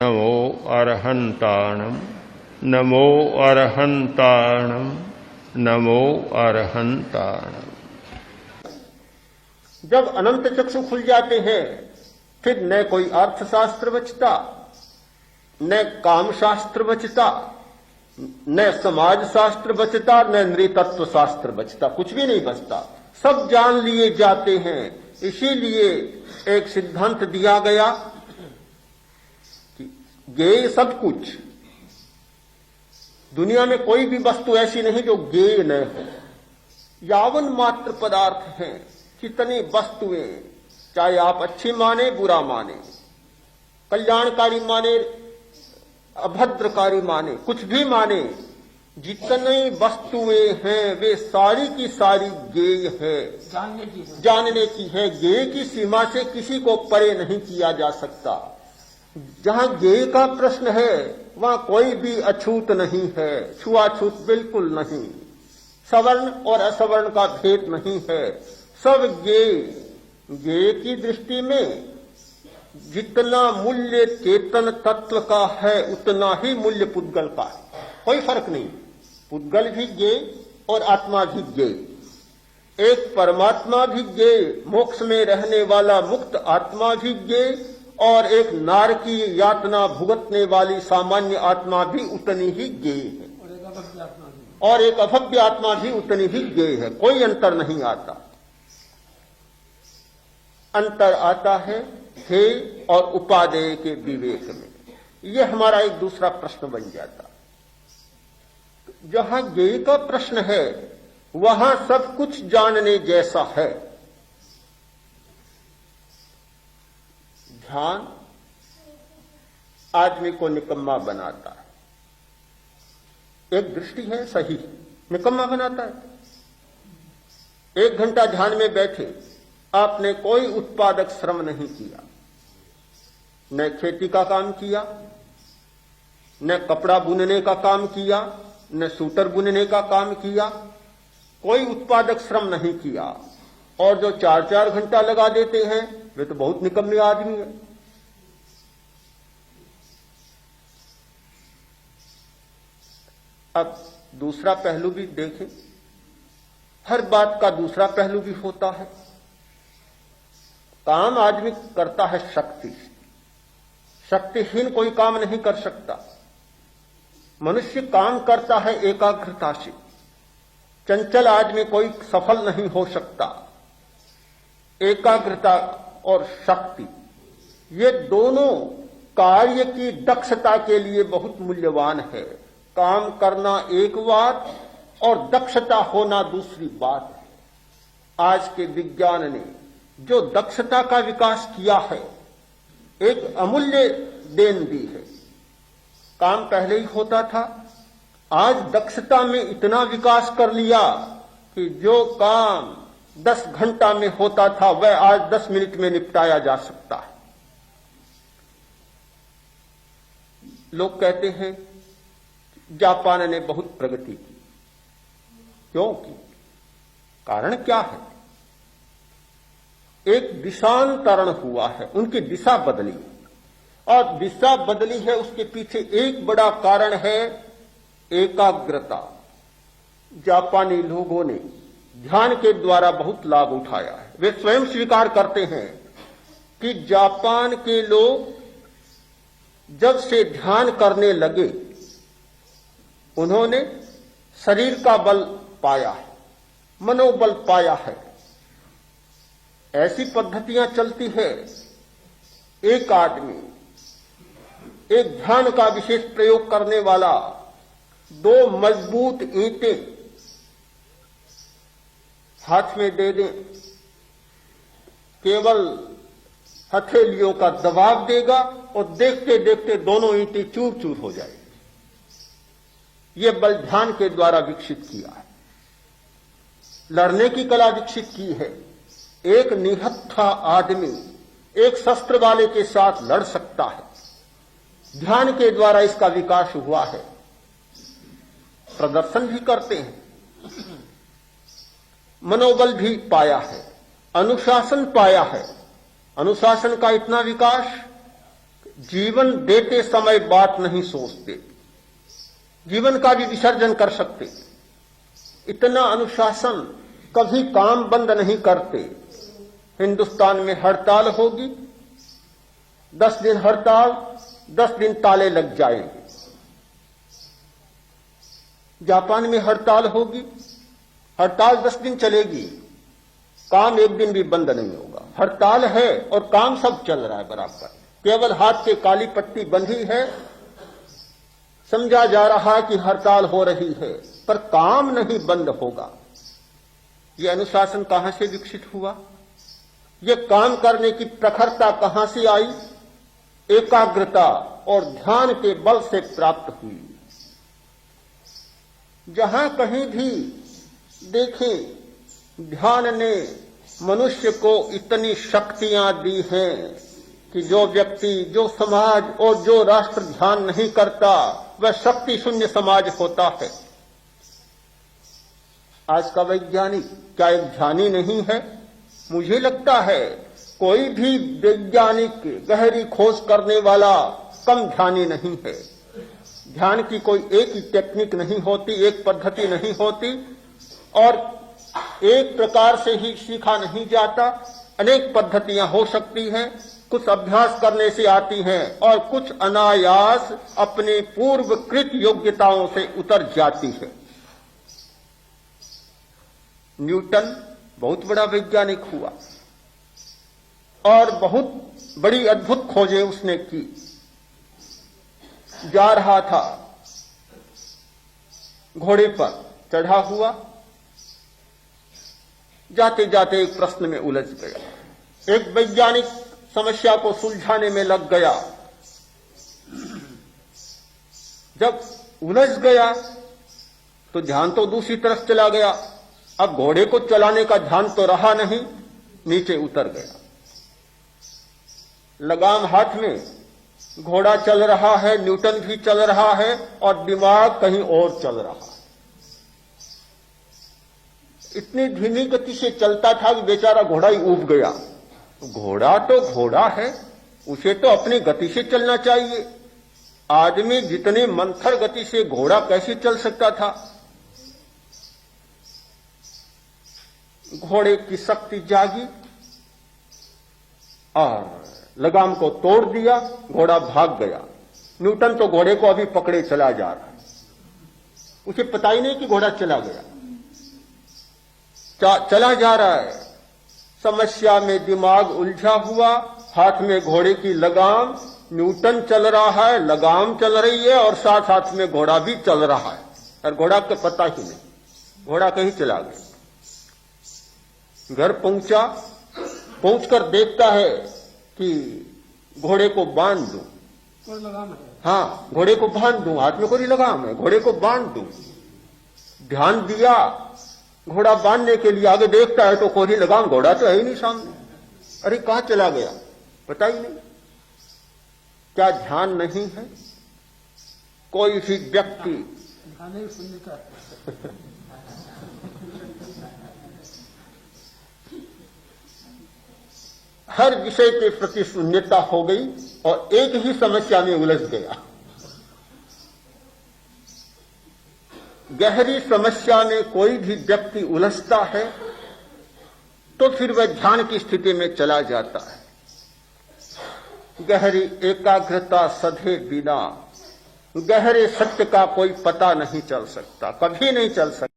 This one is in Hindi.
नमो अरहंताणम नमो अरहंताणम नमो अरहंताणम। जब अनंत चक्षु खुल जाते हैं फिर न कोई अर्थशास्त्र बचता, न कामशास्त्र बचता, न समाज शास्त्र बचता, न नृतत्व शास्त्र बचता, कुछ भी नहीं बचता, सब जान लिए जाते हैं। इसीलिए एक सिद्धांत दिया गया कि ज्ञेय सब कुछ, दुनिया में कोई भी वस्तु ऐसी नहीं जो ज्ञेय न हो। यावन मात्र पदार्थ हैं, कितनी वस्तुएं, चाहे आप अच्छी माने बुरा माने, कल्याणकारी माने अभद्रकारी माने, कुछ भी माने, जितनी वस्तुएं हैं वे सारी की सारी ज्ञेय है, जानने की है। ज्ञेय की सीमा से किसी को परे नहीं किया जा सकता। जहां ज्ञेय का प्रश्न है वहां कोई भी अछूत नहीं है, छुआछूत बिल्कुल नहीं, सवर्ण और असवर्ण का भेद नहीं है, सब ज्ञेय। ज्ञेय की दृष्टि में जितना मूल्य चेतन तत्व का है उतना ही मूल्य पुद्गल का है, कोई फर्क नहीं। पुद्गल भी ज्ञेय और आत्मा भी ज्ञेय, एक परमात्मा भी ज्ञेय, मोक्ष में रहने वाला मुक्त आत्मा भी ज्ञेय, और एक नार की यातना भुगतने वाली सामान्य आत्मा भी उतनी ही ज्ञेय है, और एक अभव्य आत्मा भी उतनी ही ज्ञेय है। कोई अंतर नहीं आता। अंतर आता है हे और उपादेय के विवेक में। यह हमारा एक दूसरा प्रश्न बन जाता। जहां ज्ञेय का प्रश्न है वहां सब कुछ जानने जैसा है। ध्यान आदमी को निकम्मा बनाता है। एक दृष्टि है सही, निकम्मा बनाता है। 1 घंटा ध्यान में बैठे, आपने कोई उत्पादक श्रम नहीं किया, न खेती का काम किया, न कपड़ा बुनने का काम किया, न सूटर बुनने का काम किया, कोई उत्पादक श्रम नहीं किया, और जो 4-4 घंटा लगा देते हैं वे तो बहुत निकम्मे आदमी है। अब दूसरा पहलू भी देखें, हर बात का दूसरा पहलू भी होता है। काम आदमी करता है शक्ति से, शक्तिहीन कोई काम नहीं कर सकता। मनुष्य काम करता है एकाग्रता से, चंचल आदमी कोई सफल नहीं हो सकता। एकाग्रता और शक्ति ये दोनों कार्य की दक्षता के लिए बहुत मूल्यवान है। काम करना एक बात और दक्षता होना दूसरी बात है। आज के विज्ञान ने जो दक्षता का विकास किया है एक अमूल्य देन दी है। काम पहले ही होता था, आज दक्षता में इतना विकास कर लिया कि जो काम 10 घंटा में होता था वह आज 10 मिनट में निपटाया जा सकता है। लोग कहते हैं जापान ने बहुत प्रगति की। क्यों की? कारण क्या है? एक दिशांतरण हुआ है, उनकी दिशा बदली, और दिशा बदली है उसके पीछे एक बड़ा कारण है एकाग्रता। जापानी लोगों ने ध्यान के द्वारा बहुत लाभ उठाया है। वे स्वयं स्वीकार करते हैं कि जापान के लोग जब से ध्यान करने लगे उन्होंने शरीर का बल पाया है, मनोबल पाया है। ऐसी पद्धतियां चलती है, एक आदमी एक ध्यान का विशेष प्रयोग करने वाला 2 मजबूत ईंटें हाथ में दे दें, केवल हथेलियों का दबाव देगा और देखते देखते दोनों ईंटें चूर चूर हो जाएगी। ये बल ध्यान के द्वारा विकसित किया है। लड़ने की कला विकसित की है। एक निहत्था आदमी एक शस्त्र वाले के साथ लड़ सकता है, ध्यान के द्वारा इसका विकास हुआ है। प्रदर्शन भी करते हैं, मनोबल भी पाया है, अनुशासन पाया है। अनुशासन का इतना विकास, जीवन देते समय बात नहीं सोचते, जीवन का भी विसर्जन कर सकते। इतना अनुशासन, कभी काम बंद नहीं करते। हिंदुस्तान में हड़ताल होगी, 10 दिन हड़ताल, 10 दिन ताले लग जाएंगे। जापान में हड़ताल होगी, हड़ताल 10 दिन चलेगी, काम एक दिन भी बंद नहीं होगा। हड़ताल है और काम सब चल रहा है बराबर, केवल हाथ से काली पट्टी बंधी है, समझा जा रहा है कि हड़ताल हो रही है, पर काम नहीं बंद होगा। यह अनुशासन कहां से विकसित हुआ? यह काम करने की प्रखरता कहां से आई? एकाग्रता और ध्यान के बल से प्राप्त हुई। जहां कहीं भी देखें, ध्यान ने मनुष्य को इतनी शक्तियां दी हैं कि जो व्यक्ति, जो समाज और जो राष्ट्र ध्यान नहीं करता, वह शक्ति शून्य समाज होता है। आज का वैज्ञानिक क्या एक ध्यानी नहीं है? मुझे लगता है कोई भी वैज्ञानिक, गहरी खोज करने वाला कम ध्यानी नहीं है। ध्यान की कोई एक ही टेक्निक नहीं होती, एक पद्धति नहीं होती, और एक प्रकार से ही सीखा नहीं जाता। अनेक पद्धतियां हो सकती हैं, कुछ अभ्यास करने से आती हैं और कुछ अनायास अपने पूर्वकृत योग्यताओं से उतर जाती है। न्यूटन बहुत बड़ा वैज्ञानिक हुआ और बहुत बड़ी अद्भुत खोजें उसने की। जा रहा था, घोड़े पर चढ़ा हुआ, जाते जाते एक प्रश्न में उलझ गया। एक वैज्ञानिक समस्या को सुलझाने में लग गया। जब उलझ गया तो ध्यान तो दूसरी तरफ चला गया। अब घोड़े को चलाने का ध्यान तो रहा नहीं, नीचे उतर गया। लगाम हाथ में, घोड़ा चल रहा है, न्यूटन भी चल रहा है और दिमाग कहीं और चल रहा है। इतनी धीमी गति से चलता था कि बेचारा घोड़ा ही ऊब गया। घोड़ा तो घोड़ा है, उसे तो अपनी गति से चलना चाहिए। आदमी जितने मंथर गति से, घोड़ा कैसे चल सकता था? घोड़े की शक्ति जागी और लगाम को तोड़ दिया, घोड़ा भाग गया। न्यूटन तो घोड़े को अभी पकड़े चला जा रहा है, उसे पता ही नहीं कि घोड़ा चला गया, चला जा रहा है। समस्या में दिमाग उलझा हुआ, हाथ में घोड़े की लगाम, न्यूटन चल रहा है, लगाम चल रही है और साथ साथ में घोड़ा भी चल रहा है, और घोड़ा को पता ही नहीं, घोड़ा कहीं चला गया। घर पहुंचा, पहुंचकर देखता है कि घोड़े को बांध दूं, हाँ घोड़े को बांध दूं, हाथ में कोई लगाम है, घोड़े को बांध दूं। ध्यान दिया घोड़ा बांधने के लिए, आगे देखता है तो कोई लगाम, घोड़ा तो है ही नहीं सामने। अरे कहां चला गया, पता ही नहीं। क्या ध्यान नहीं है? कोई भी व्यक्ति हर विषय के प्रति शून्यता हो गई और एक ही समस्या में उलझ गया। गहरी समस्या में कोई भी व्यक्ति उलझता है तो फिर वह ध्यान की स्थिति में चला जाता है। गहरी एकाग्रता सधे बिना गहरे सत्य का कोई पता नहीं चल सकता, कभी नहीं चल सकता।